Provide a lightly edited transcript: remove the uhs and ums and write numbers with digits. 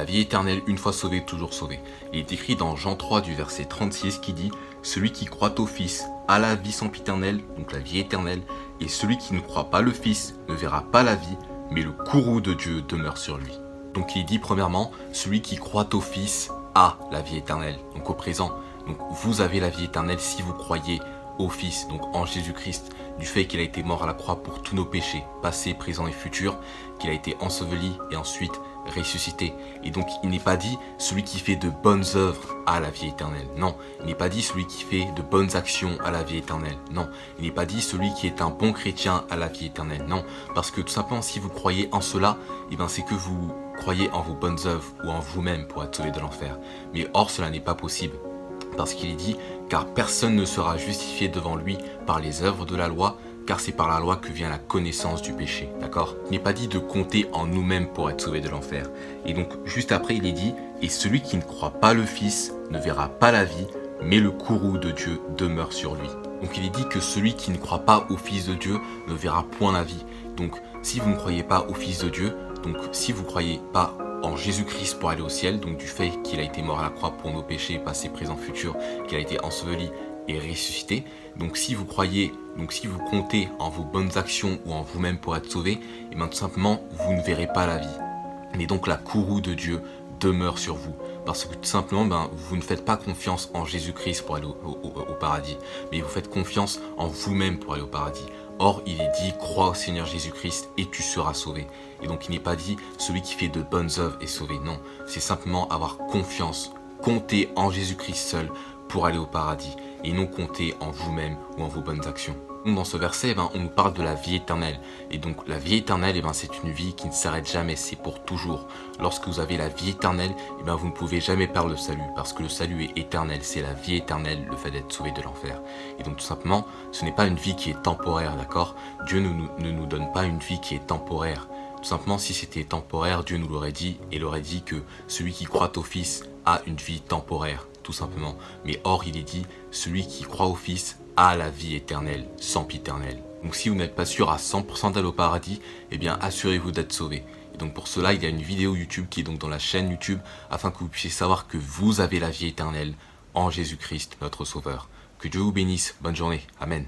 La vie éternelle, une fois sauvé, toujours sauvé. Il est écrit dans Jean 3 du verset 36 qui dit « Celui qui croit au Fils a la vie sempiternelle, donc la vie éternelle, et celui qui ne croit pas le Fils ne verra pas la vie, mais le courroux de Dieu demeure sur lui. » Donc il dit premièrement, celui qui croit au Fils a la vie éternelle, donc au présent. Donc vous avez la vie éternelle si vous croyez au Fils, donc en Jésus-Christ, du fait qu'il a été mort à la croix pour tous nos péchés, passés, présents et futurs, qu'il a été enseveli et ensuite ressuscité. Et donc il n'est pas dit celui qui fait de bonnes œuvres a la vie éternelle. Non, il n'est pas dit celui qui fait de bonnes actions a la vie éternelle. Non, il n'est pas dit celui qui est un bon chrétien a la vie éternelle. Non, parce que tout simplement si vous croyez en cela, eh bien c'est que vous croyez en vos bonnes œuvres ou en vous-même pour être sauvé de l'enfer. Mais or cela n'est pas possible. Parce qu'il est dit, car personne ne sera justifié devant lui par les œuvres de la loi, car c'est par la loi que vient la connaissance du péché, d'accord? Il n'est pas dit de compter en nous-mêmes pour être sauvé de l'enfer. Et donc, juste après, il est dit, et celui qui ne croit pas le Fils ne verra pas la vie, mais le courroux de Dieu demeure sur lui. Donc il est dit que celui qui ne croit pas au Fils de Dieu ne verra point la vie. Donc, si vous ne croyez pas au Fils de Dieu, donc si vous ne croyez pas en Jésus-Christ pour aller au ciel, donc du fait qu'il a été mort à la croix pour nos péchés, passés, présents, futurs, qu'il a été enseveli et ressuscité. Donc si vous croyez, donc si vous comptez en vos bonnes actions ou en vous-même pour être sauvé, et bien tout simplement, vous ne verrez pas la vie. Mais donc la courroux de Dieu demeure sur vous. Parce que tout simplement, vous ne faites pas confiance en Jésus-Christ pour aller au paradis, mais vous faites confiance en vous-même pour aller au paradis. Or, il est dit, crois au Seigneur Jésus-Christ et tu seras sauvé. Et donc, il n'est pas dit, celui qui fait de bonnes œuvres est sauvé. Non, c'est simplement avoir confiance, compter en Jésus-Christ seul pour aller au paradis et non compter en vous-même ou en vos bonnes actions. Dans ce verset, on nous parle de la vie éternelle. Et donc, la vie éternelle, c'est une vie qui ne s'arrête jamais, c'est pour toujours. Lorsque vous avez la vie éternelle, vous ne pouvez jamais perdre le salut, parce que le salut est éternel, c'est la vie éternelle, le fait d'être sauvé de l'enfer. Et donc, tout simplement, ce n'est pas une vie qui est temporaire, d'accord? Dieu ne nous donne pas une vie qui est temporaire. Tout simplement, si c'était temporaire, Dieu nous l'aurait dit, et il aurait dit que celui qui croit au Fils a une vie temporaire, tout simplement. Mais or, il est dit, celui qui croit au Fils a la vie éternelle, sempiternelle. Donc si vous n'êtes pas sûr à 100% d'aller au paradis, assurez-vous d'être sauvé. Et donc pour cela, il y a une vidéo YouTube qui est donc dans la chaîne YouTube, afin que vous puissiez savoir que vous avez la vie éternelle en Jésus-Christ, notre Sauveur. Que Dieu vous bénisse, bonne journée, Amen.